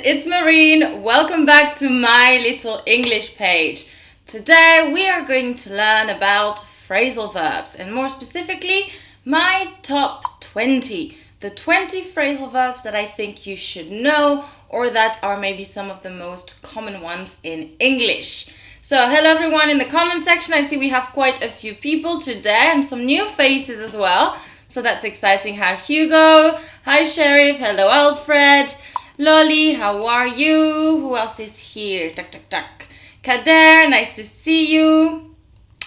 it's Marine. Welcome back to my little English page. Today we are going to learn about phrasal verbs and more specifically my top 20. The 20 phrasal verbs that I think you should know or that are maybe some of the most common ones in English. So hello everyone in the comment section. I see we have quite a few people today and some new faces as well. So that's exciting. Hi Hugo. Hi Sheriff. Hello Alfred. Lolly, how are you? Who else is here? Kader, nice to see you.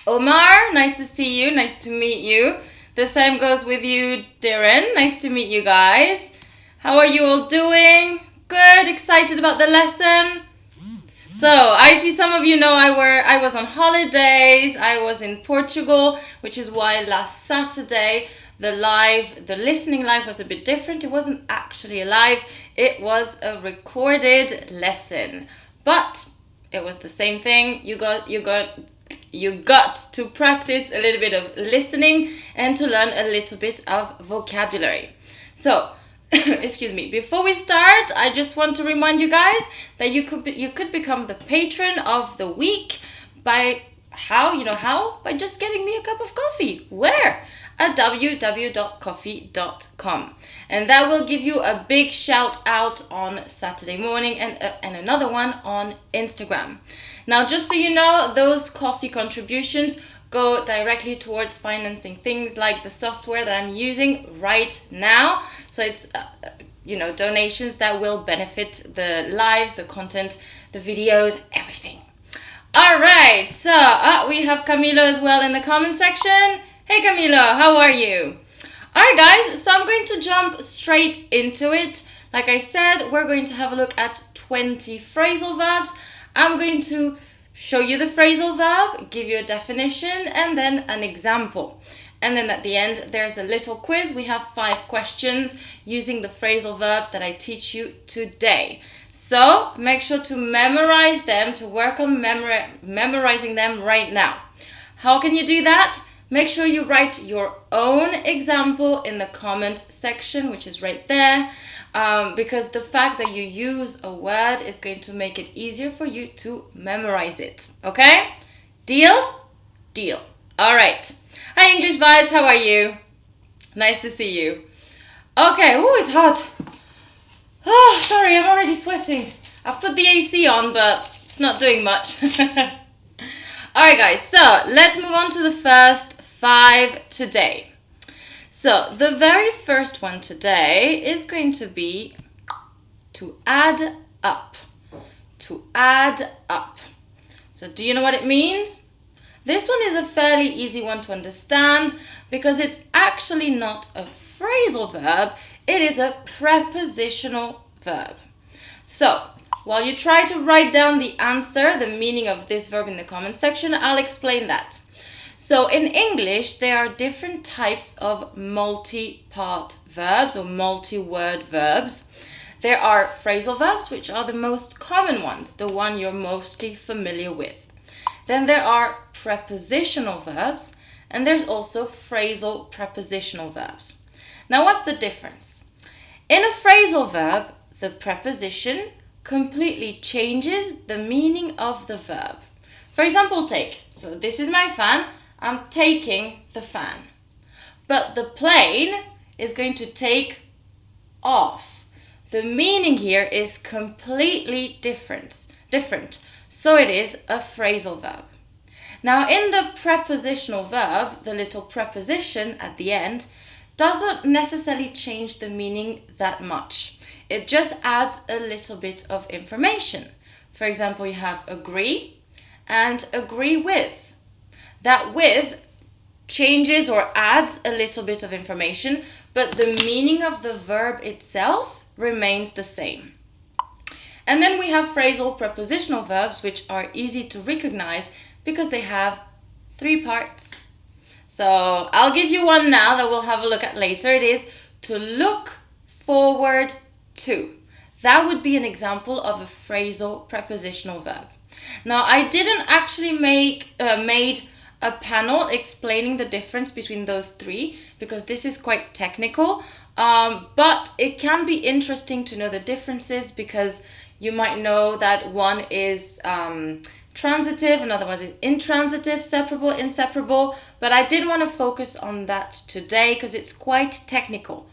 Omar, nice to see you. Nice to meet you. The same goes with you, Darren. Nice to meet you guys. How are you all doing? Good. Excited about the lesson? So, I see some of you know I was on holidays. I was in Portugal, which is why last Saturday the listening live was a bit different. It wasn't actually a live. It was a recorded lesson. But it was the same thing. You got to practice a little bit of listening and to learn a little bit of vocabulary. So, excuse me, before we start, I just want to remind you guys that you could become the patron of the week by by just getting me a cup of coffee. Where? At www.coffee.com. And that will give you a big shout out on Saturday morning and another one on Instagram. Now, just so you know, those coffee contributions go directly towards financing things like the software that I'm using right now. So it's, donations that will benefit the lives, the content, the videos, everything. All right, so we have Camilo as well in the comment section. Hey Camilo, how are you? All right guys, so I'm going to jump straight into it. Like I said, we're going to have a look at 20 phrasal verbs. I'm going to show you the phrasal verb, give you a definition, and then an example. And then at the end, there's a little quiz. We have 5 questions using the phrasal verbs that I teach you today. So make sure to memorize them, to work on memorizing them right now. How can you do that? Make sure you write your own example in the comment section, which is right there, because the fact that you use a word is going to make it easier for you to memorize it. Okay? Deal? Deal. All right. Hi, English Vibes. How are you? Nice to see you. Okay. Ooh, it's hot. Oh, sorry. I'm already sweating. I've put the AC on, but it's not doing much. All right, guys. So let's move on to the first 5 today. So the very first one today is going to be to add up. To add up. So do you know what it means? This one is a fairly easy one to understand because it's actually not a phrasal verb. It is a prepositional verb. So while you try to write down the answer, the meaning of this verb in the comment section, I'll explain that. So in English, there are different types of multi-part verbs or multi-word verbs. There are phrasal verbs, which are the most common ones, the one you're mostly familiar with. Then there are prepositional verbs, and there's also phrasal prepositional verbs. Now, what's the difference? In a phrasal verb, the preposition completely changes the meaning of the verb. For example, take. So this is my fan. I'm taking the fan. But the plane is going to take off. The meaning here is completely different. So it is a phrasal verb. Now in the prepositional verb, the little preposition at the end doesn't necessarily change the meaning that much. It just adds a little bit of information. For example, you have agree and agree with. That with changes or adds a little bit of information, but the meaning of the verb itself remains the same. And then we have phrasal prepositional verbs, which are easy to recognize because they have 3 parts. So I'll give you one now that we'll have a look at later. It is to look forward to. That would be an example of a phrasal prepositional verb. Now, I didn't actually made a panel explaining the difference between those 3 because this is quite technical, but it can be interesting to know the differences because You might know that one is transitive, another one is intransitive, separable, inseparable, but I didn't want to focus on that today because it's quite technical.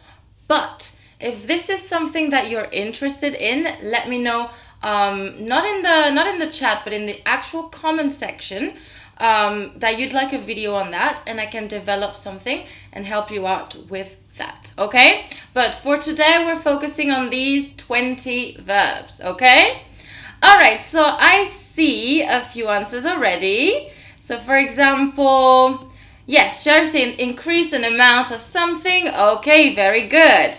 But if this is something that you're interested in, let me know, not in the chat, but in the actual comment section, that you'd like a video on that, and I can develop something and help you out with that, okay? But for today, we're focusing on these 20 verbs, okay? All right, so I see a few answers already. So for example, yes, Sherry saying increase an amount of something. Okay, very good.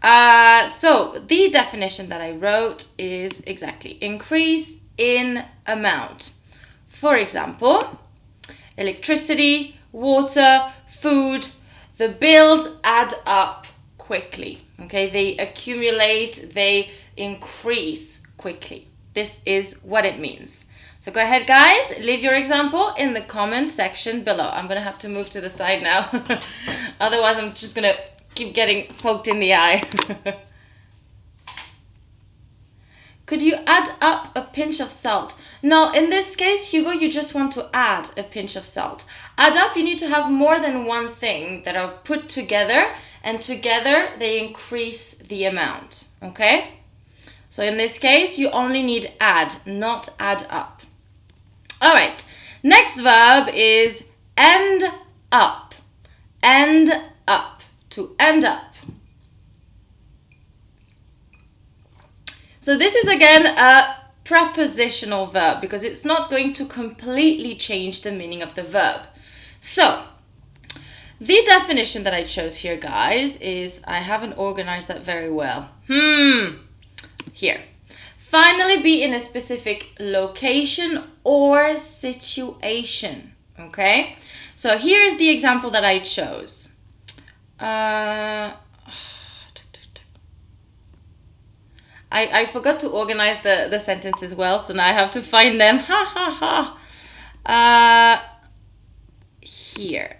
So the definition that I wrote is exactly increase in amount. For example, electricity, water, food, the bills add up quickly. Okay, they accumulate, they increase quickly. This is what it means. So go ahead, guys, leave your example in the comment section below. I'm going to have to move to the side now. Otherwise, I'm just going to keep getting poked in the eye. Could you add up a pinch of salt? No, in this case, Hugo, you just want to add a pinch of salt. Add up, you need to have more than one thing that are put together, and together they increase the amount, okay? So in this case, you only need add, not add up. All right, next verb is end up. End up, to end up. So this is again a prepositional verb because it's not going to completely change the meaning of the verb. So the definition that I chose here, guys, is, I haven't organized that very well. Here. Finally, be in a specific location or situation. Okay? So here's the example that I chose. I forgot to organize the sentence as well, so now I have to find them. Here.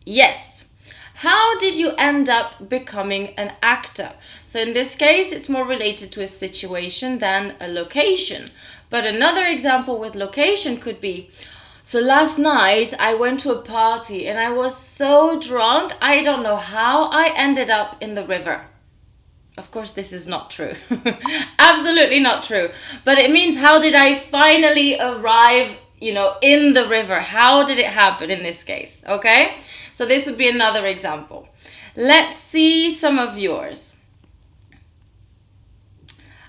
Yes. How did you end up becoming an actor? So in this case, it's more related to a situation than a location. But another example with location could be, so last night I went to a party and I was so drunk, I don't know how I ended up in the river. Of course, this is not true. Absolutely not true. But it means, how did I finally arrive, in the river? How did it happen in this case? Okay? So this would be another example. Let's see some of yours.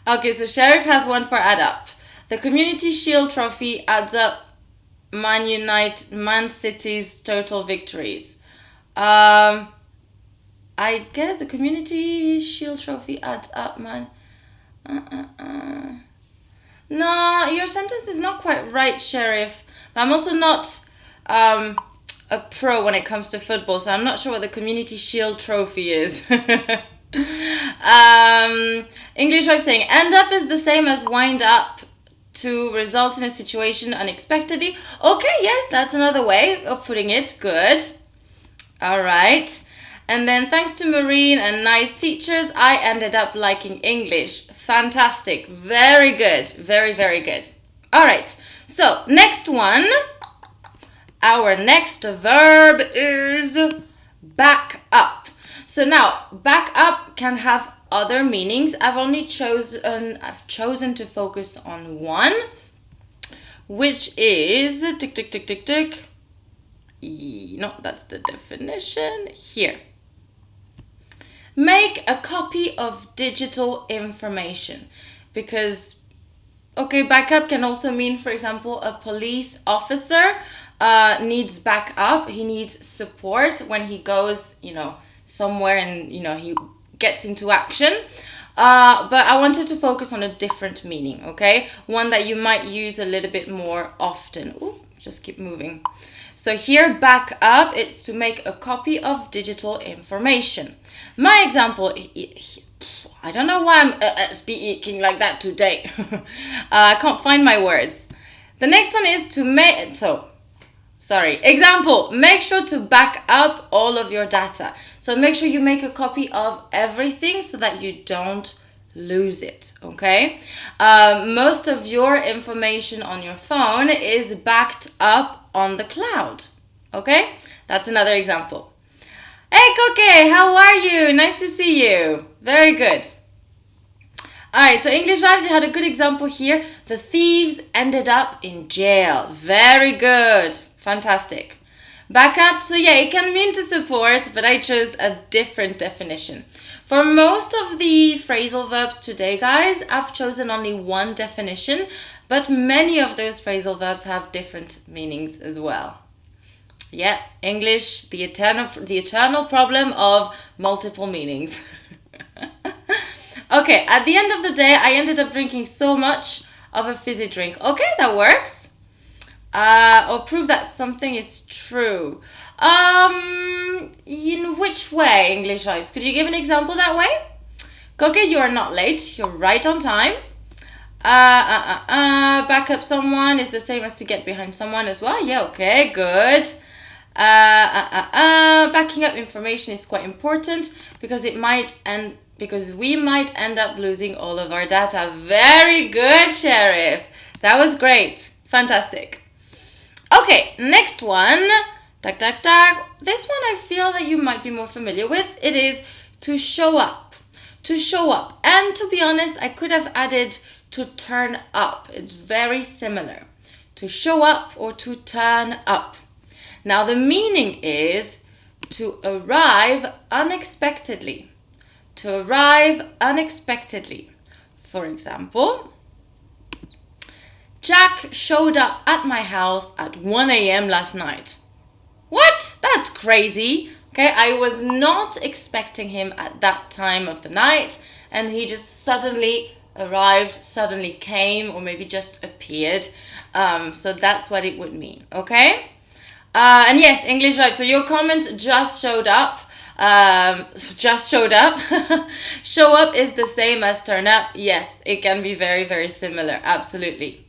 Okay, so Sheriff has one for add up. The Community Shield Trophy adds up Man City's total victories. I guess the Community Shield Trophy adds up, man. No, your sentence is not quite right, Sheriff. I'm also not a pro when it comes to football, so I'm not sure what the Community Shield Trophy is. English Wife saying, end up is the same as wind up, to result in a situation unexpectedly. Okay, yes, that's another way of putting it. Good. All right. And then thanks to Marine and nice teachers, I ended up liking English. Fantastic. Very good. Very, very good. All right. So next one. Our next verb is back up. So now, back up can have other meanings. I've chosen to focus on one, which is tick, tick, tick, tick, tick. No, that's the definition here. Make a copy of digital information, because, okay, backup can also mean, for example, a police officer needs backup. He needs support when he goes, somewhere and, he gets into action. But I wanted to focus on a different meaning, okay? One that you might use a little bit more often. Ooh, just keep moving. So here, back up, it's to make a copy of digital information. My example, I don't know why I'm speaking like that today. I can't find my words. The next one is to make, example, make sure to back up all of your data. So make sure you make a copy of everything so that you don't lose it, okay? Most of your information on your phone is backed up on the cloud, okay? That's another example. Hey, Koke, how are you? Nice to see you. Very good. All right, so English Vibes, you had a good example here. The thieves ended up in jail. Very good. Fantastic. Backup, so yeah, it can mean to support, but I chose a different definition. For most of the phrasal verbs today, guys, I've chosen only one definition, but many of those phrasal verbs have different meanings as well. Yeah, English, the eternal problem of multiple meanings. Okay, at the end of the day, I ended up drinking so much of a fizzy drink. Okay, that works. Or prove that something is true. In which way, English Vibes? Could you give an example that way? Koke, you are not late. You're right on time. Back up someone is the same as to get behind someone as well. Yeah, okay, good. Backing up information is quite important because we might end up losing all of our data. Very good, Sheriff. That was great. Fantastic. Okay, next one. Tag, tag, tag. This one I feel that you might be more familiar with. It is to show up. To show up. And to be honest, I could have added to turn up. It's very similar. To show up or to turn up. Now the meaning is to arrive unexpectedly. To arrive unexpectedly. For example, Jack showed up at my house at 1 a.m. last night. What? That's crazy. Okay, I was not expecting him at that time of the night, and he just suddenly arrived, suddenly came, or maybe just appeared. So that's what it would mean, okay? And yes, English Vibe. So your comment just showed up. Show up is the same as turn up. Yes, it can be very, very similar. Absolutely.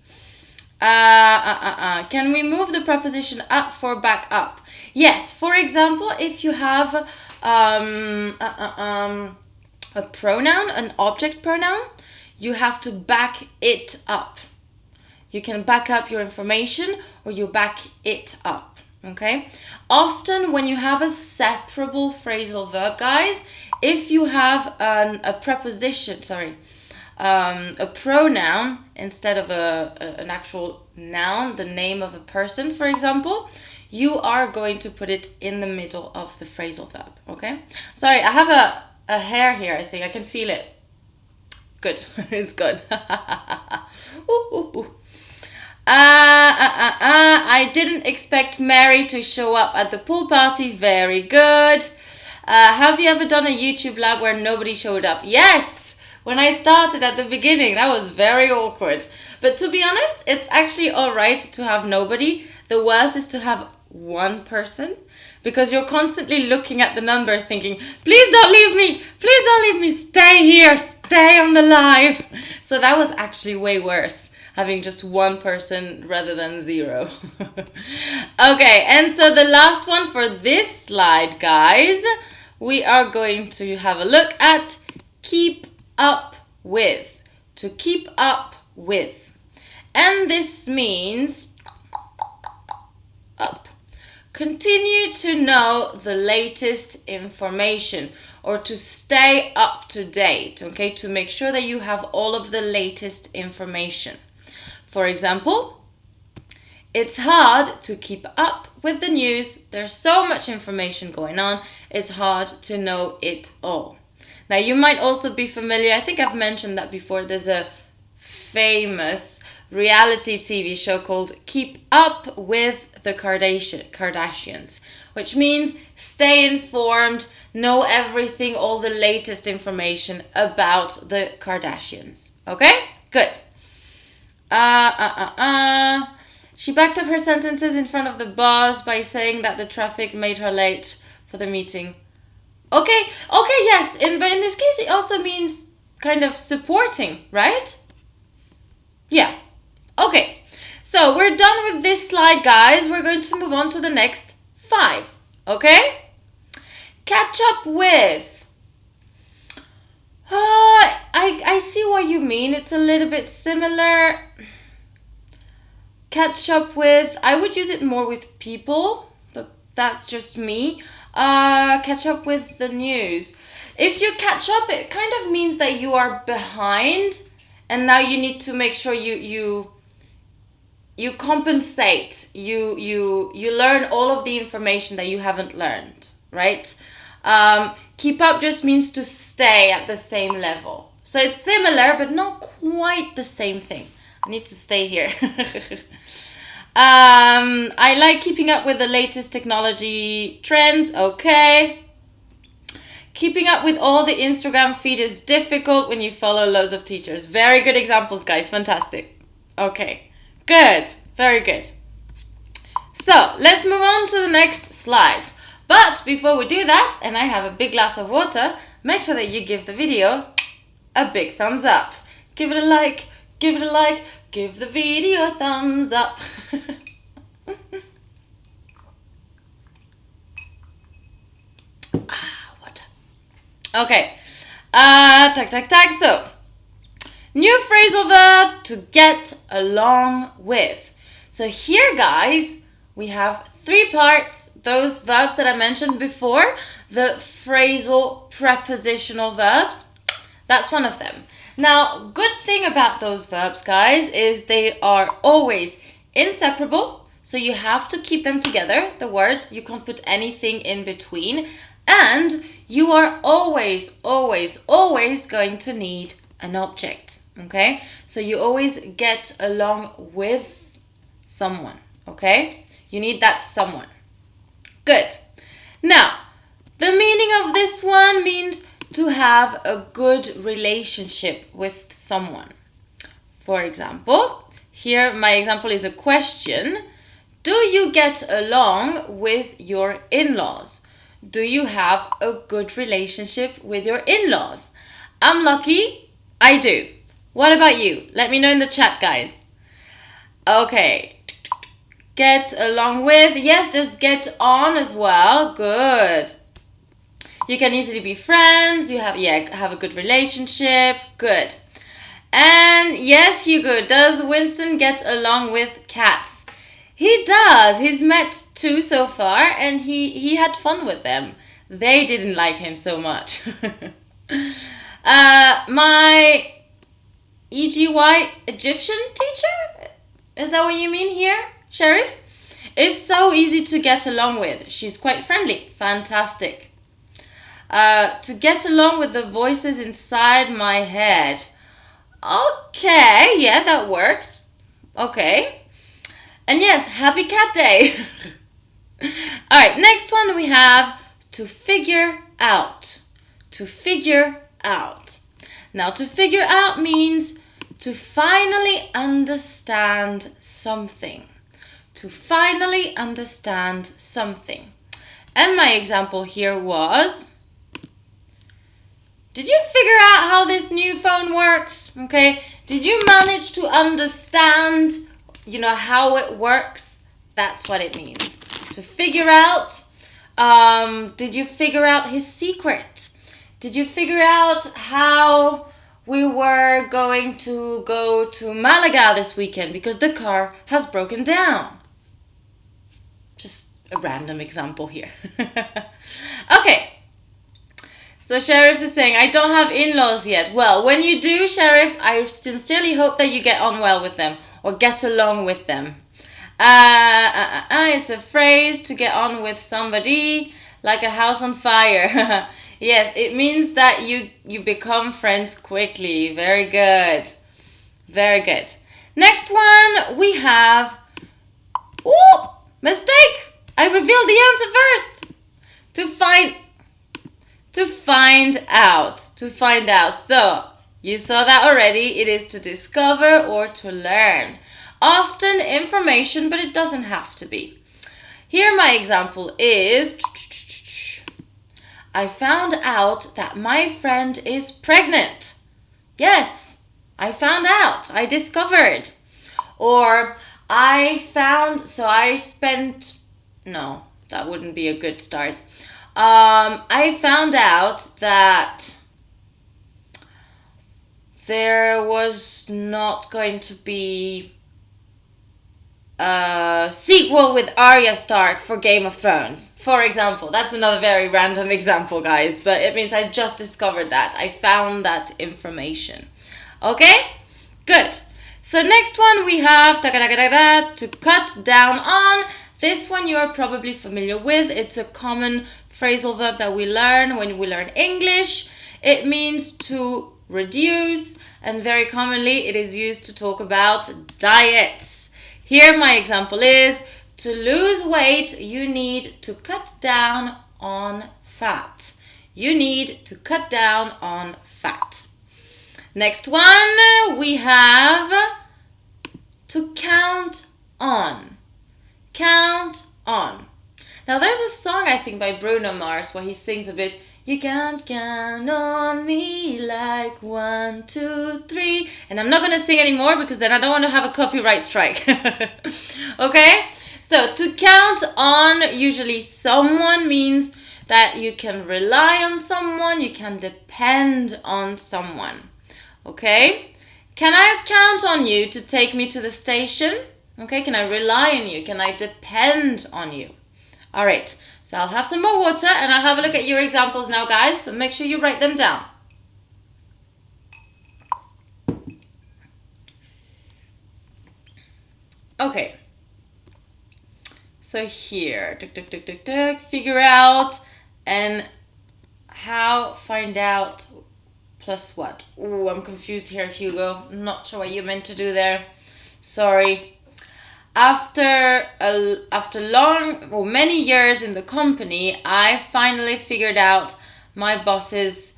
Can we move the preposition up for back up? Yes. For example, if you have a pronoun, an object pronoun, you have to back it up. You can back up your information or you back it up. Okay. Often when you have a separable phrasal verb, guys, if you have a preposition, a pronoun instead of an actual noun, the name of a person, for example, you are going to put it in the middle of the phrasal verb, okay? Sorry, I have a hair here, I think. I can feel it. Good. It's good. I didn't expect Mary to show up at the pool party. Very good. Have you ever done a YouTube lab where nobody showed up? Yes! When I started at the beginning, that was very awkward. But to be honest, it's actually alright to have nobody. The worst is to have one person, because you're constantly looking at the number thinking, please don't leave me, please don't leave me, stay here, stay on the live. So that was actually way worse, having just one person rather than zero. Okay, and so the last one for this slide, guys, we are going to have a look at keep up with. To keep up with. And this means up. Continue to know the latest information or to stay up to date, okay? To make sure that you have all of the latest information. For example, it's hard to keep up with the news. There's so much information going on. It's hard to know it all. Now, you might also be familiar, I think I've mentioned that before, there's a famous reality TV show called Keep Up with the Kardashians, which means stay informed, know everything, all the latest information about the Kardashians. Okay? Good. She backed up her sentences in front of the boss by saying that the traffic made her late for the meeting. Okay, yes. But in this case, it also means kind of supporting, right? Yeah. Okay. So we're done with this slide, guys. We're going to move on to the next 5. Okay? Catch up with. I see what you mean. It's a little bit similar. Catch up with, I would use it more with people, but that's just me. Catch up with the news. If you catch up, it kind of means that you are behind, and now you need to make sure you compensate. You learn all of the information that you haven't learned, right? Keep up just means to stay at the same level. So it's similar, but not quite the same thing. I need to stay here. I like keeping up with the latest technology trends. Okay. Keeping up with all the Instagram feed is difficult when you follow loads of teachers. Very good examples, guys. Fantastic. Okay. Good. Very good. So let's move on to the next slide. But before we do that, and I have a big glass of water, make sure that you give the video a big thumbs up. Give it a like. Give it a like. Give the video a thumbs up. Water. Okay. Tag. So, new phrasal verb, to get along with. So here, guys, we have 3 parts. Those verbs that I mentioned before, the phrasal prepositional verbs, that's one of them. Now, good thing about those verbs, guys, is they are always inseparable. So you have to keep them together, the words. You can't put anything in between. And you are always going to need an object, okay? So you always get along with someone, okay? You need that someone. Good. Now, the meaning of this one means to have a good relationship with someone. For example, here my example is a question. Do you get along with your in-laws? Do you have a good relationship with your in-laws? I'm lucky, I do. What about you? Let me know in the chat, guys. Okay. Get along with. Yes, there's get on as well. Good. You can easily be friends. You have a good relationship. Good. And yes, Hugo, does Winston get along with cats? He does. He's met 2 so far, and he had fun with them. They didn't like him so much. My EGY Egyptian teacher? Is that what you mean here, Sheriff? Is so easy to get along with. She's quite friendly. Fantastic. To get along with the voices inside my head. Okay, yeah, that works. Okay. And yes, happy cat day. Alright, next one we have to figure out. To figure out. Now, to figure out means to finally understand something. To finally understand something. And my example here was, did you figure out how this new phone works? Okay, did you manage to understand, how it works? That's what it means. To figure out, did you figure out his secret? Did you figure out how we were going to go to Malaga this weekend because the car has broken down? Just a random example here. Okay. So Sheriff is saying, I don't have in-laws yet. Well, when you do, Sheriff, I sincerely hope that you get on well with them or get along with them. It's a phrase to get on with somebody like a house on fire. Yes, it means that you become friends quickly. Very good. Very good. Next one, we have... Ooh, mistake! I revealed the answer first. To find out. So, you saw that already. It is to discover or to learn. Often information, but it doesn't have to be. Here my example is, I found out that my friend is pregnant. Yes, I found out. I discovered. Or no, that wouldn't be a good start. I found out that there was not going to be a sequel with Arya Stark for Game of Thrones, for example. That's another very random example, guys, but it means I just discovered that. I found that information. Okay? Good. So next one we have to cut down on. This one you are probably familiar with. It's a common phrasal verb that we learn when we learn English. It means to reduce, and very commonly it is used to talk about diets. Here my example is, to lose weight you need to cut down on fat. You need to cut down on fat. Next one we have to count on. Count on. Now there's a song I think by Bruno Mars where he sings a bit, you can't count on me like 1, 2, 3. And I'm not going to sing anymore because then I don't want to have a copyright strike. Okay? So to count on, usually someone means that you can rely on someone, you can depend on someone. Okay? Can I count on you to take me to the station? Okay, can I rely on you? Can I depend on you? All right, so I'll have some more water and I'll have a look at your examples now, guys. So make sure you write them down. Okay. So here, figure out and how, find out, plus what? Oh, I'm confused here, Hugo. I'm not sure what you meant to do there. Sorry. After long or many years in the company, I finally figured out my boss's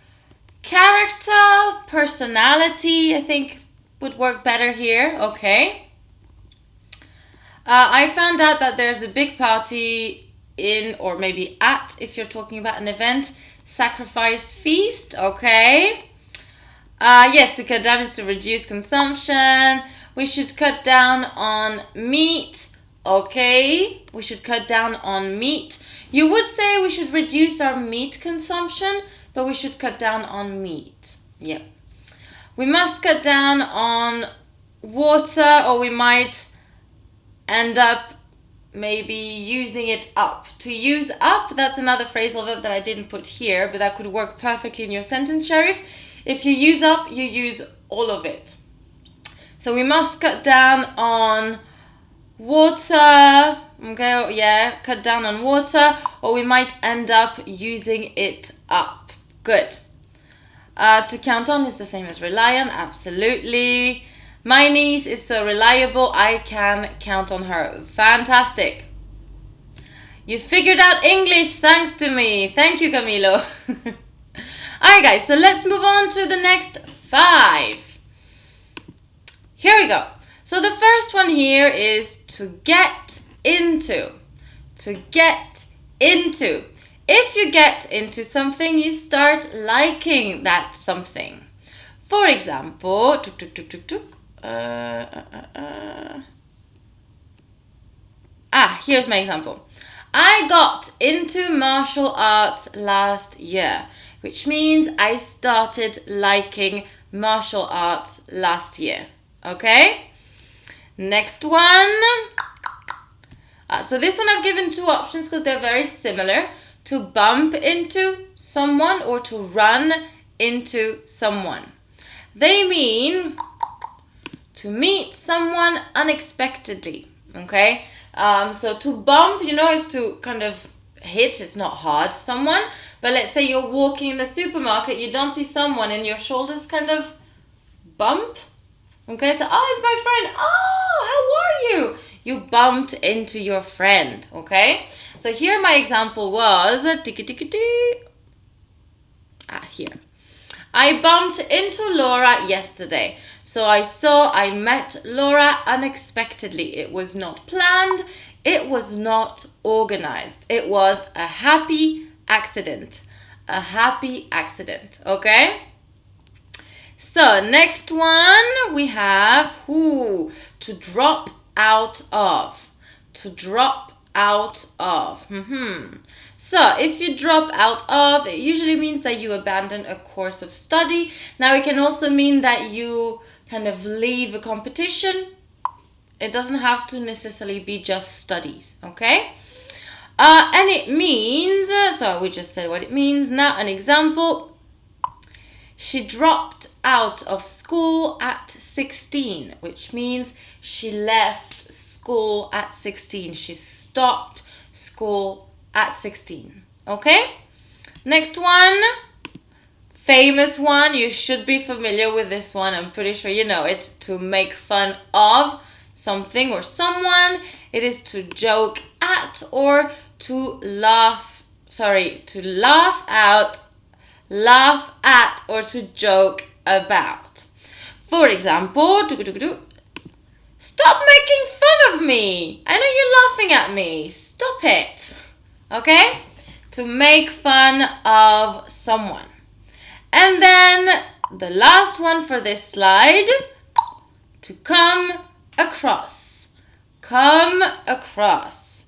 character, personality, I think would work better here. Okay. I found out that there's a big party in, or maybe at, if you're talking about an event, sacrifice feast. Okay. Yes, to cut down is to reduce consumption. We should cut down on meat. Okay, we should cut down on meat. You would say we should reduce our meat consumption, but we should cut down on meat. Yeah. We must cut down on water, or we might end up maybe using it up. To use up, that's another phrasal verb that I didn't put here, but that could work perfectly in your sentence, Sharif. If you use up, you use all of it. So we must cut down on water, okay, yeah, cut down on water, or we might end up using it up. Good. To count on is the same as rely on, absolutely. My niece is so reliable, I can count on her. Fantastic. You figured out English thanks to me. Thank you, Camilo. Alright guys, so let's move on to the next 5. Here we go. So the first one here is to get into. To get into. If you get into something, you start liking that something. For example, here's my example. I got into martial arts last year, which means I started liking martial arts last year. Okay, next one. So this one I've given 2 options because they're very similar. To bump into someone or to run into someone. They mean to meet someone unexpectedly. Okay, so to bump, you know, is to kind of hit. It's not hard, someone. But let's say you're walking in the supermarket, you don't see someone and your shoulders kind of bump. Okay, so, it's my friend. How are you? You bumped into your friend, okay? So here my example was, here. I bumped into Laura yesterday. So I met Laura unexpectedly. It was not planned. It was not organized. It was a happy accident. A happy accident, okay? So next one we have to drop out of. To drop out of. So if you drop out of, it usually means that you abandon a course of study. Now it can also mean that you kind of leave a competition. It doesn't have to necessarily be just studies, okay? And it means, so we just said what it means. Now an example, she dropped out of school at 16, which means she left school at 16. She stopped school at 16, okay? Next one, famous one. You should be familiar with this one. I'm pretty sure you know it. To make fun of something or someone. It is to joke at or to laugh at or to joke about. For example, stop making fun of me. I know you're laughing at me. Stop it. Okay? To make fun of someone. And then the last one for this slide, to come across. Come across.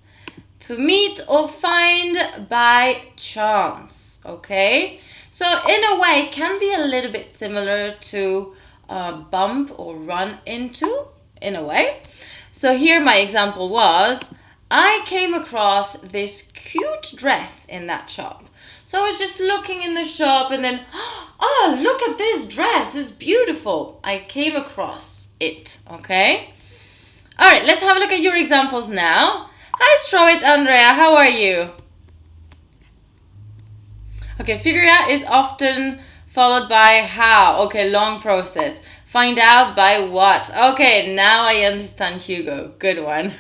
To meet or find by chance. Okay? So in a way, it can be a little bit similar to bump or run into, in a way. So here my example was, I came across this cute dress in that shop. So I was just looking in the shop and then, oh, look at this dress, it's beautiful. I came across it, okay? All right, let's have a look at your examples now. Hi, Stroit Andrea, how are you? Okay, figure out is often followed by how. Okay, long process. Find out by what. Okay, now I understand, Hugo. Good one.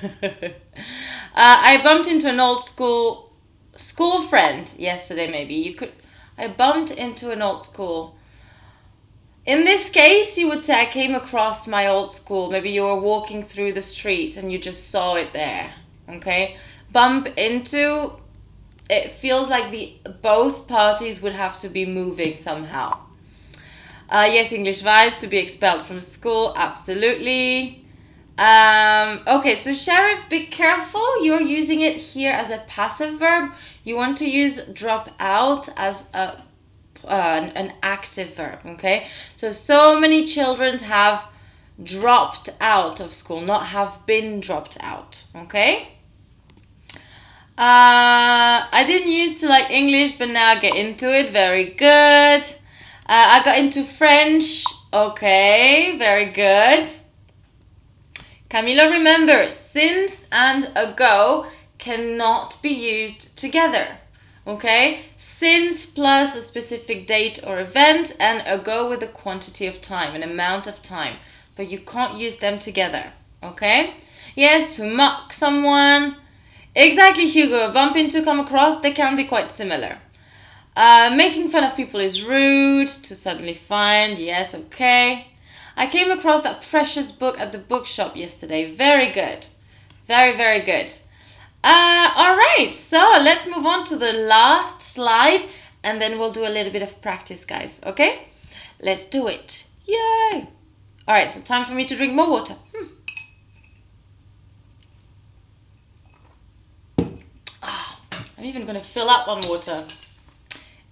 I bumped into an old school friend yesterday, maybe. I bumped into an old school. In this case, you would say I came across my old school. Maybe you were walking through the street and you just saw it there. Okay? Bump into, it feels like both parties would have to be moving somehow. Yes, English vibes, to be expelled from school, absolutely. Okay, so Sheriff, be careful. You're using it here as a passive verb. You want to use drop out as an active verb, okay? So many children have dropped out of school, not have been dropped out, okay? I didn't used to like English, but now I get into it. Very good. I got into French. Okay, very good. Camilo, remember, since and ago cannot be used together. Okay? Since plus a specific date or event and ago with a quantity of time, an amount of time. But you can't use them together. Okay? Yes, to mock someone. Exactly, Hugo. Bump into, come across, they can be quite similar. Making fun of people is rude. To suddenly find. Yes, okay. I came across that precious book at the bookshop yesterday. Very good. Very, very good. All right, so let's move on to the last slide and then we'll do a little bit of practice, guys. Okay? Let's do it. Yay! All right, so time for me to drink more water. I'm even going to fill up on water.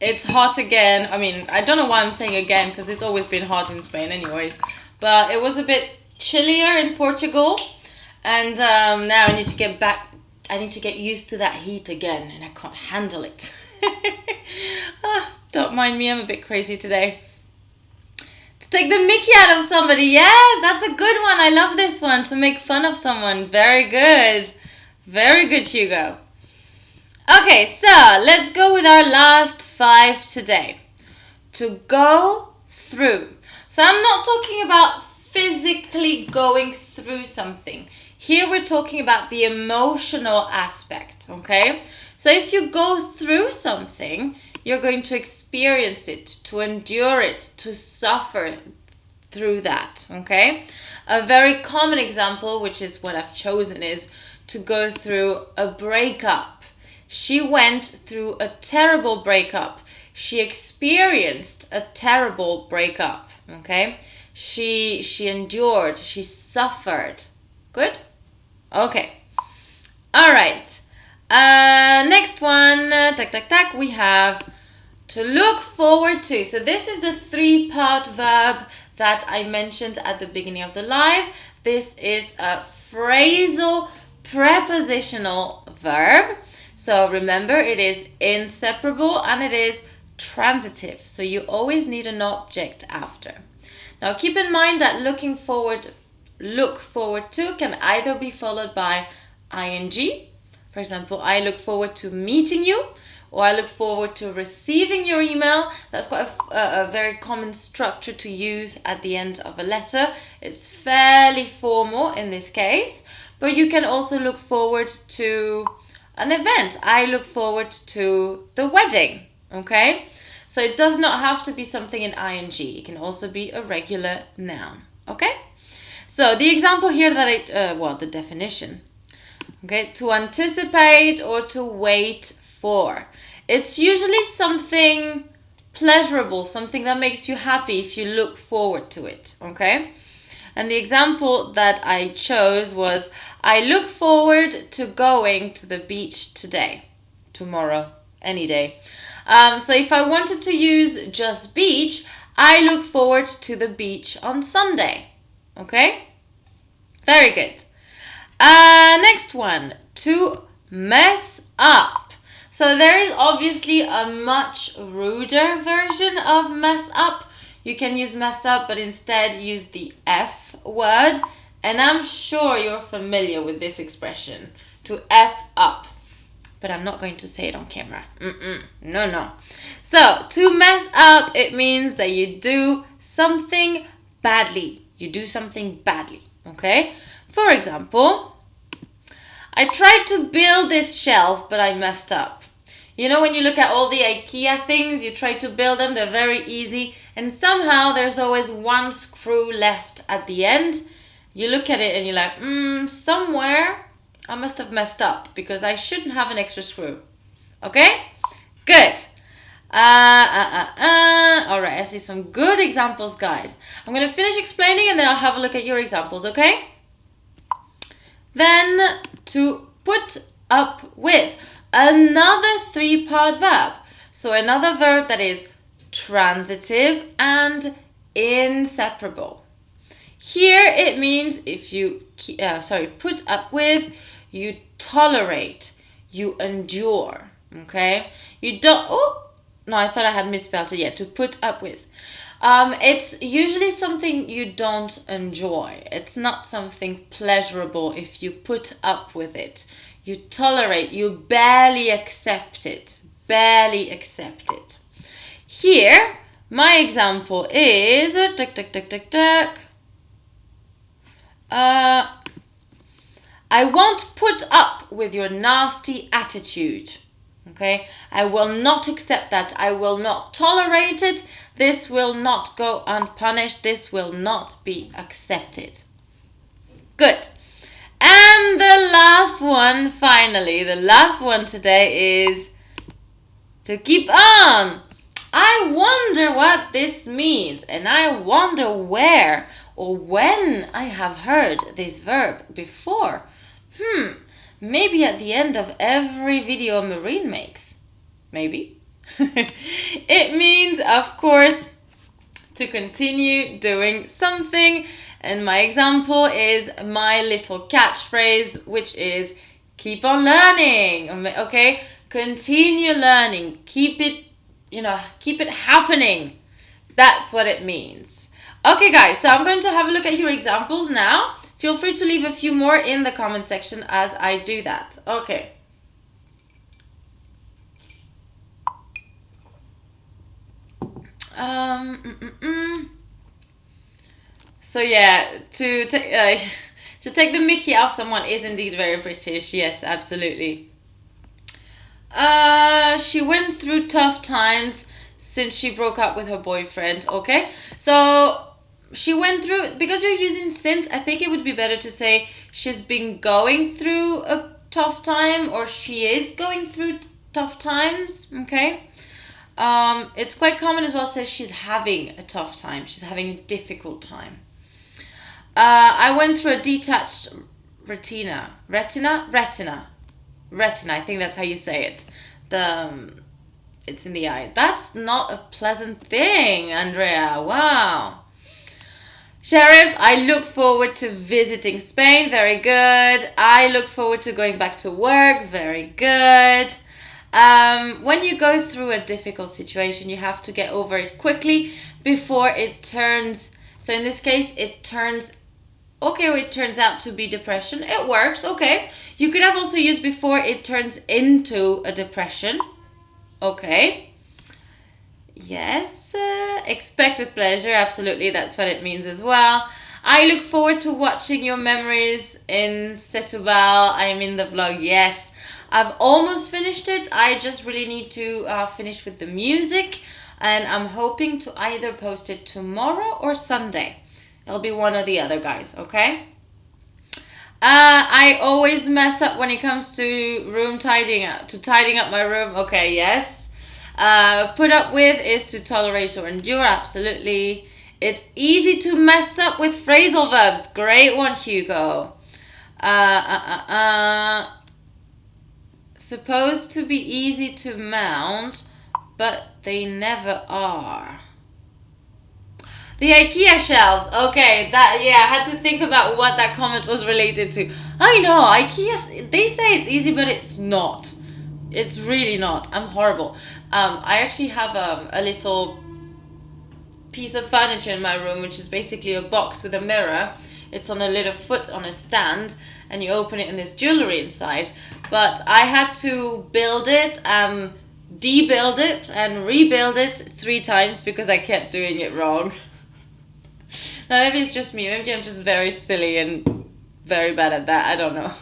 It's hot again. I mean, I don't know why I'm saying again because it's always been hot in Spain anyways. But it was a bit chillier in Portugal. And now I need to get back. I need to get used to that heat again. And I can't handle it. Don't mind me. I'm a bit crazy today. To take the mickey out of somebody. Yes, that's a good one. I love this one. To make fun of someone. Very good. Very good, Hugo. Okay, so let's go with our last 5 today. To go through. So I'm not talking about physically going through something. Here we're talking about the emotional aspect, okay? So if you go through something, you're going to experience it, to endure it, to suffer through that, okay? A very common example, which is what I've chosen, is to go through a breakup. She went through a terrible breakup. She experienced a terrible breakup, okay? She endured, she suffered. Good? Okay. All right. Next one, we have to look forward to. So this is the 3-part verb that I mentioned at the beginning of the live. This is a phrasal prepositional verb. So remember, it is inseparable and it is transitive. So you always need an object after. Now keep in mind that look forward to can either be followed by ing. For example, I look forward to meeting you, or I look forward to receiving your email. That's quite a very common structure to use at the end of a letter. It's fairly formal in this case, but you can also look forward to an event. I look forward to the wedding, okay? So it does not have to be something in ing. It can also be a regular noun, okay? So the example here that the definition, okay? To anticipate or to wait for. It's usually something pleasurable, something that makes you happy if you look forward to it, okay? And the example that I chose was, I look forward to going to the beach today, tomorrow, any day. So if I wanted to use just beach, I look forward to the beach on Sunday, okay? Very good. Next one, to mess up. So there is obviously a much ruder version of mess up. You can use mess up, but instead use the F word. And I'm sure you're familiar with this expression, to F up. But I'm not going to say it on camera. No. So, to mess up, it means that you do something badly. You do something badly, okay? For example, I tried to build this shelf, but I messed up. You know, when you look at all the IKEA things, you try to build them, they're very easy, and somehow there's always one screw left at the end. You look at it and you're like, somewhere I must have messed up because I shouldn't have an extra screw. Okay? Good. All right, I see some good examples, guys. I'm going to finish explaining and then I'll have a look at your examples, okay? Then, to put up with. Another 3-part verb. So another verb that is transitive and inseparable. Here it means if you, put up with, you tolerate, you endure, okay? You don't, I thought I had misspelled it yet, to put up with. It's usually something you don't enjoy. It's not something pleasurable if you put up with it. You tolerate, you barely accept it. Barely accept it. Here, my example is, I won't put up with your nasty attitude. Okay? I will not accept that. I will not tolerate it. This will not go unpunished. This will not be accepted. Good. And the last one, finally, the last one today is to keep on. I wonder what this means, and I wonder where or when I have heard this verb before. Maybe at the end of every video Marine makes. Maybe. It means, of course, to continue doing something. And my example is my little catchphrase, which is keep on learning. Okay? Continue learning. Keep it happening. That's what it means. Okay, guys, so I'm going to have a look at your examples now. Feel free to leave a few more in the comment section as I do that. Okay. So yeah, to take the mickey off someone is indeed very British. Yes, absolutely. She went through tough times since she broke up with her boyfriend. Okay, so she went through, because you're using since, I think it would be better to say she's been going through a tough time, or she is going through tough times. Okay. It's quite common as well to say she's having a tough time. She's having a difficult time. I went through a detached retina. retina. I think that's how you say it. It's in the eye. That's not a pleasant thing, Andrea. Wow. Sheriff, I look forward to visiting Spain. Very good. I look forward to going back to work. Very good. When you go through a difficult situation, you have to get over it quickly before it turns. So in this case, it turns out to be depression. It works, okay. You could have also used before it turns into a depression. Okay. Yes. Expect with pleasure. Absolutely. That's what it means as well. I look forward to watching your memories in Setúbal. I am in the vlog. Yes. I've almost finished it. I just really need to finish with the music. And I'm hoping to either post it tomorrow or Sunday. It'll be one or the other, guys. Okay? I always mess up when it comes to tidying up my room. Okay, yes. Put up with is to tolerate or endure. Absolutely. It's easy to mess up with phrasal verbs. Great one, Hugo. Supposed to be easy to mount, but they never are. The IKEA shelves. Okay, I had to think about what that comment was related to. I know, IKEA, they say it's easy, but it's not. It's really not. I'm horrible. I actually have a little piece of furniture in my room, which is basically a box with a mirror. It's on a little foot on a stand, and you open it and there's jewelry inside. But I had to build it and debuild it and rebuild it 3 times because I kept doing it wrong. Now maybe it's just me. Maybe I'm just very silly and very bad at that. I don't know.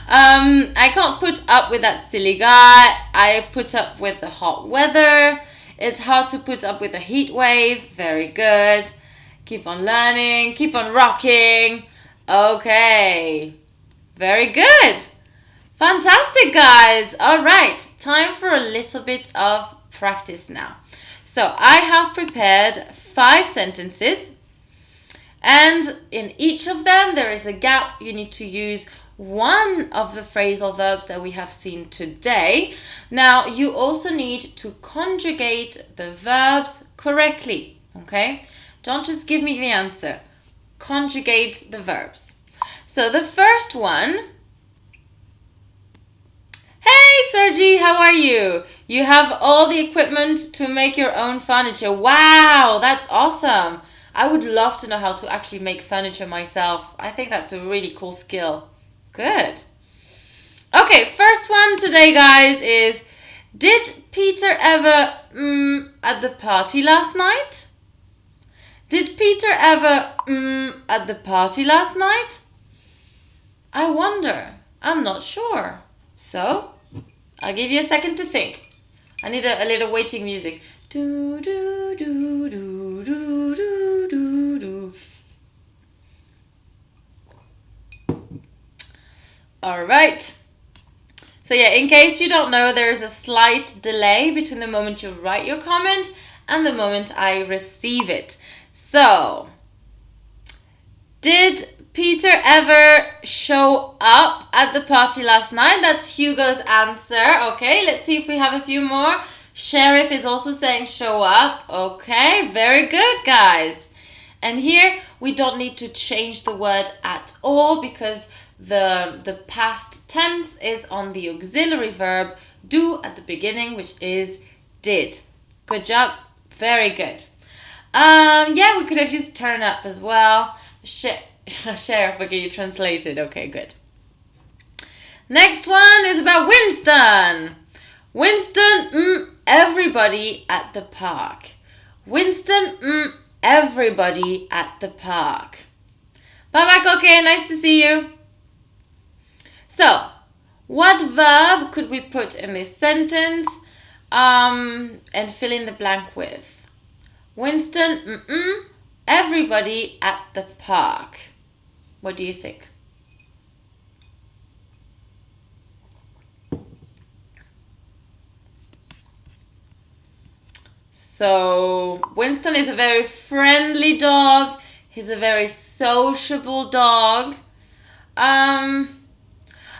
I can't put up with that silly guy. I put up with the hot weather. It's hard to put up with a heat wave. Very good. Keep on learning. Keep on rocking. Okay. Very good. Fantastic, guys. All right. Time for a little bit of practice now. So I have prepared 5 sentences. And in each of them, there is a gap. You need to use one of the phrasal verbs that we have seen today. Now, you also need to conjugate the verbs correctly, okay? Don't just give me the answer. Conjugate the verbs. So the first one. Hey, Sergi, how are you? You have all the equipment to make your own furniture. Wow, that's awesome. I would love to know how to actually make furniture myself. I think that's a really cool skill. Good. Okay, first one today, guys, is did Peter ever at the party last night? Did Peter ever at the party last night? I wonder. I'm not sure. So, I'll give you a second to think. I need a little waiting music. Do do do do do do do do. All right. So yeah, in case you don't know, there's a slight delay between the moment you write your comment and the moment I receive it. So, did Peter ever show up at the party last night? That's Hugo's answer. Okay, let's see if we have a few more. Sheriff is also saying show up. Okay, very good, guys. And here we don't need to change the word at all because the past tense is on the auxiliary verb do at the beginning, which is did. Good job. Very good. Yeah, we could have used turn up as well. Sheriff, okay, you translated. Okay, good. Next one is about Winston. Winston, everybody at the park. Winston, everybody at the park. Bye-bye, okay, nice to see you. So, what verb could we put in this sentence and fill in the blank with? Winston, everybody at the park. What do you think? So, Winston is a very friendly dog. He's a very sociable dog.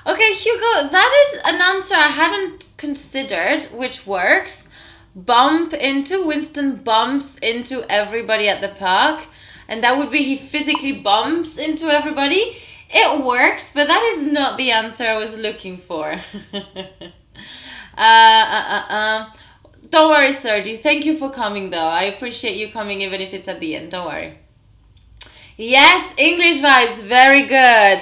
Okay, Hugo, that is an answer I hadn't considered, which works. Bump into, Winston bumps into everybody at the park. And that would be he physically bumps into everybody. It works, but that is not the answer I was looking for. Don't worry, Sergi. Thank you for coming, though. I appreciate you coming, even if it's at the end. Don't worry. Yes, English vibes. Very good.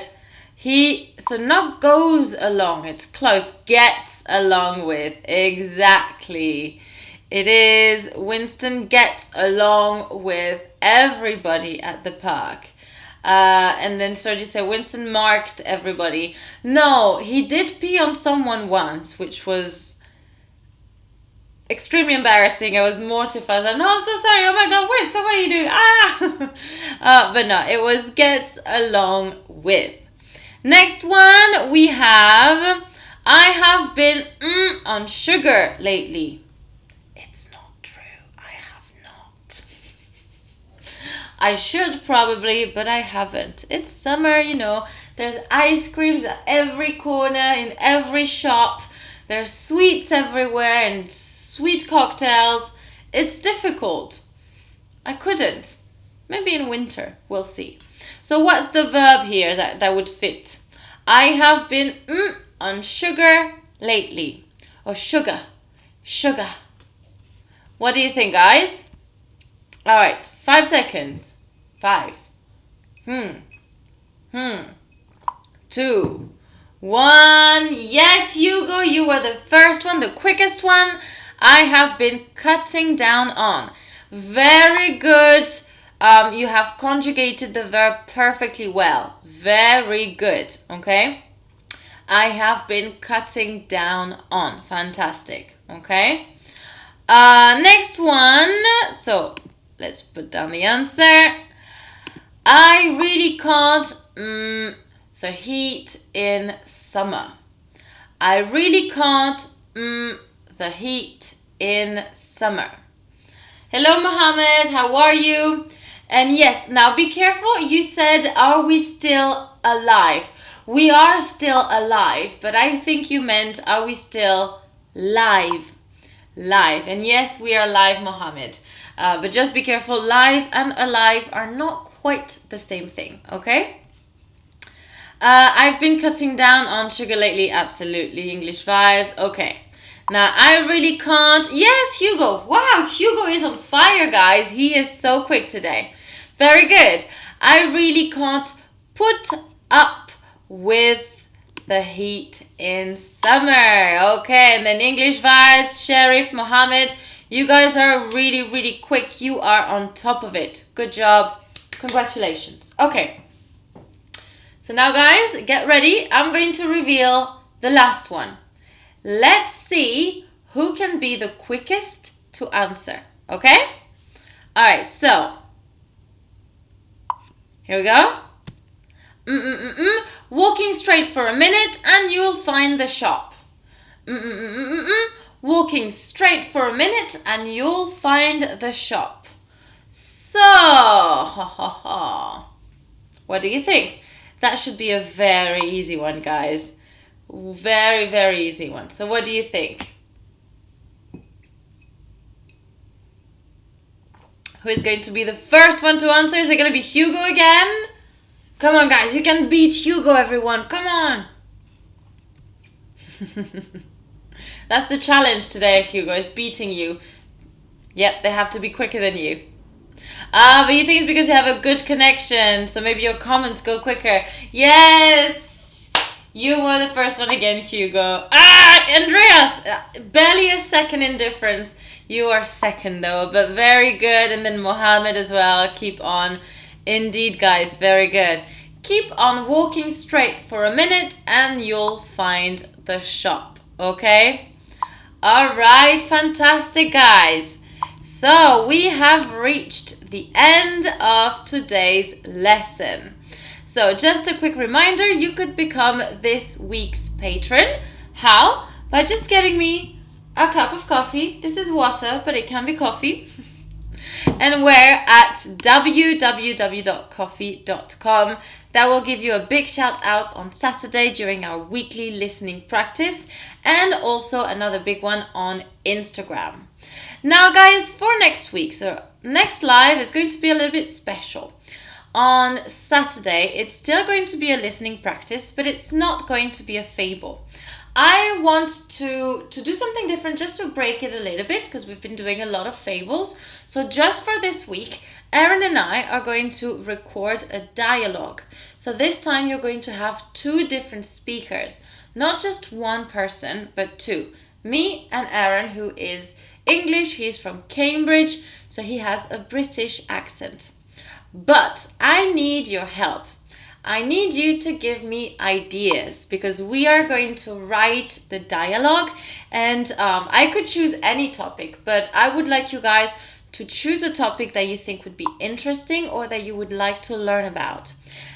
So not goes along. It's close. Gets along with. Exactly. It is Winston gets along with everybody at the park. And then Sergi said Winston marked everybody. No, he did pee on someone once, which was extremely embarrassing. I was mortified. I was like, no, I'm so sorry. Oh my God, Winston, what are you doing? But no, it was gets along with. Next one we have, I have been on sugar lately. It's not true. I have not. I should probably, but I haven't. It's summer, you know. There's ice creams at every corner, in every shop. There's sweets everywhere and sweet cocktails. It's difficult. I couldn't. Maybe in winter. We'll see. So what's the verb here that would fit? I have been on sugar lately. Or sugar. Sugar. What do you think, guys? All right. 5 seconds. 5. 2. 1. Yes, Hugo, you were the first one, the quickest one. I have been cutting down on. Very good. You have conjugated the verb perfectly well. Very good. Okay. I have been cutting down on. Fantastic. Okay. Next one. So let's put down the answer. I really can't the heat in summer. I really can't the heat in summer. Hello, Mohammed. How are you? And yes, now be careful. You said, are we still alive? We are still alive, but I think you meant, are we still live? Live. And yes, we are live, Mohammed. But just be careful. Live and alive are not quite the same thing, okay? I've been cutting down on sugar lately. Absolutely. English vibes. Okay. Now, I really can't. Yes, Hugo. Wow, Hugo is on fire, guys. He is so quick today. Very good. I really can't put up with the heat in summer. Okay, and then English vibes, Sharif, Mohammed. You guys are really, really quick. You are on top of it. Good job. Congratulations. Okay. So now, guys, get ready. I'm going to reveal the last one. Let's see who can be the quickest to answer. Okay? All right, so here we go. Walking straight for a minute and you'll find the shop. Walking straight for a minute and you'll find the shop. So, what do you think? That should be a very easy one, guys. Very, very easy one. So what do you think? Who is going to be the first one to answer? Is it going to be Hugo again? Come on, guys. You can beat Hugo, everyone. Come on. That's the challenge today, Hugo, is beating you. Yep, they have to be quicker than you. But you think it's because you have a good connection, so maybe your comments go quicker. Yes! You were the first one again, Hugo. Andreas! Barely a second in difference. You are second, though, but very good. And then Mohammed as well. Keep on. Indeed, guys, very good. Keep on walking straight for a minute and you'll find the shop, okay? All right, fantastic, guys. So we have reached the end of today's lesson. So just a quick reminder, you could become this week's patron. How? By just getting me a cup of coffee. This is water, but it can be coffee. and we're at www.coffee.com. That will give you a big shout out on Saturday during our weekly listening practice, and also another big one on Instagram. Now guys, for next week, so next live is going to be a little bit special. On Saturday, it's still going to be a listening practice, but it's not going to be a fable. I want to do something different, just to break it a little bit, because we've been doing a lot of fables. So just for this week, Erin and I are going to record a dialogue. So this time you're going to have 2 different speakers, not just one person, but 2. Me and Erin, who is English, he's from Cambridge, so he has a British accent. But I need your help. I need you to give me ideas, because we are going to write the dialogue, and I could choose any topic, but I would like you guys to choose a topic that you think would be interesting or that you would like to learn about.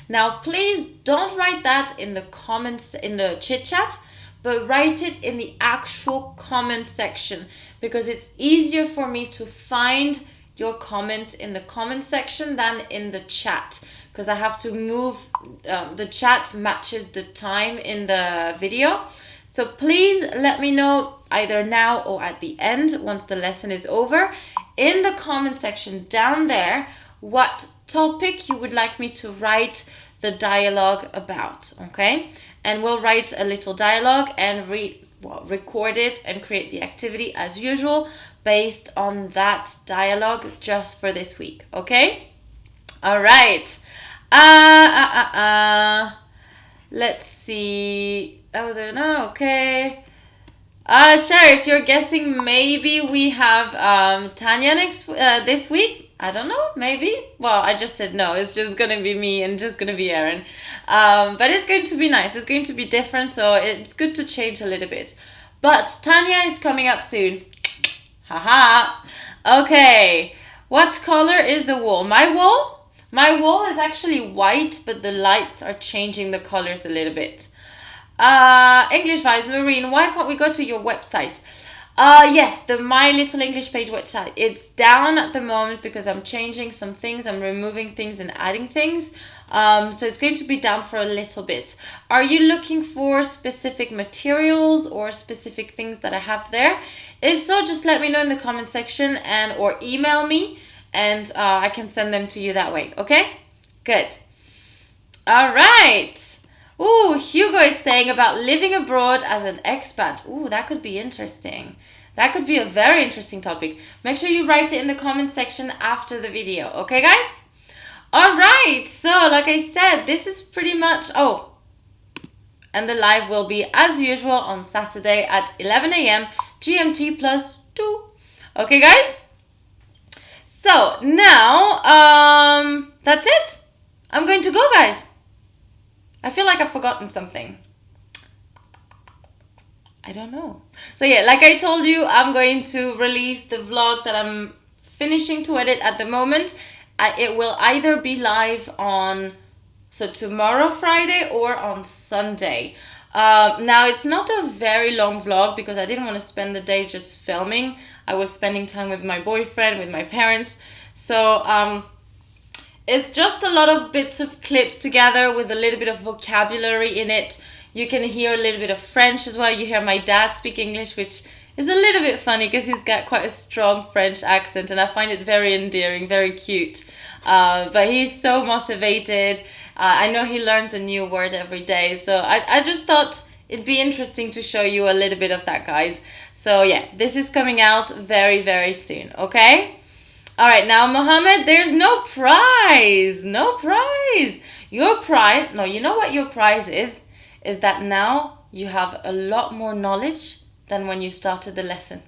Now, please don't write that in the comments, in the chit chat, but write it in the actual comment section, because it's easier for me to find your comments in the comment section than in the chat, because I have to move, the chat matches the time in the video. So please let me know either now or at the end, once the lesson is over, in the comment section down there, what topic you would like me to write the dialogue about, okay? And we'll write a little dialogue and record it and create the activity as usual based on that dialogue just for this week, okay? All right. Let's see. That was it. No, okay. Sherry, if you're guessing, maybe we have Tanya this week. I don't know, maybe. Well, I just said no. It's just gonna be me and just gonna be Erin. But it's going to be nice. It's going to be different, so it's good to change a little bit. But Tanya is coming up soon. Haha. Okay. What color is the wall? My wall? My wall is actually white, but the lights are changing the colors a little bit. English Vibes, Marine, why can't we go to your website? Yes, the My Little English Page website. It's down at the moment because I'm changing some things. I'm removing things and adding things. So it's going to be down for a little bit. Are you looking for specific materials or specific things that I have there? If so, just let me know in the comment section or email me, and I can send them to you that way. Okay? Good. All right. Ooh, Hugo is saying about living abroad as an expat. Ooh, that could be interesting. That could be a very interesting topic. Make sure you write it in the comment section after the video. Okay, guys? All right. So, like I said, this is pretty much... Oh, and the live will be, as usual, on Saturday at 11 a.m. GMT +2. Okay, guys? So, now, that's it. I'm going to go, guys. I feel like I've forgotten something. I don't know. So yeah, like I told you, I'm going to release the vlog that I'm finishing to edit at the moment. It will either be live on tomorrow, Friday, or on Sunday. Now, it's not a very long vlog because I didn't want to spend the day just filming. I was spending time with my boyfriend, with my parents. So, it's just a lot of bits of clips together with a little bit of vocabulary in it. You can hear a little bit of French as well. You hear my dad speak English, which is a little bit funny because he's got quite a strong French accent, and I find it very endearing, very cute. But he's so motivated. I know he learns a new word every day. So I just thought it'd be interesting to show you a little bit of that, guys. So yeah, this is coming out very, very soon, okay? All right, now, Mohammed, there's no prize. No prize. Your prize, no, you know what your prize is? Is that now you have a lot more knowledge than when you started the lesson.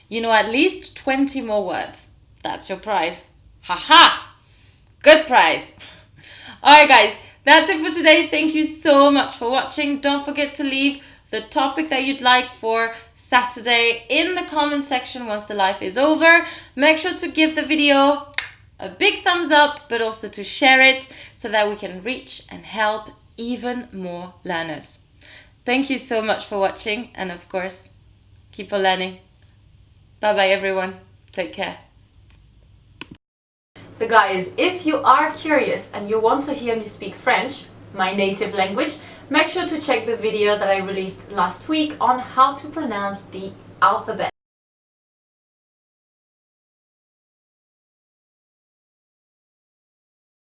You know at least 20 more words. That's your prize. Ha-ha! Good prize. All right, guys, that's it for today. Thank you so much for watching. Don't forget to leave the topic that you'd like for Saturday in the comment section once the live is over. Make sure to give the video a big thumbs up, but also to share it so that we can reach and help even more learners. Thank you so much for watching, and of course, keep on learning. Bye bye everyone. Take care. So guys, if you are curious and you want to hear me speak French, my native language, make sure to check the video that I released last week on how to pronounce the alphabet.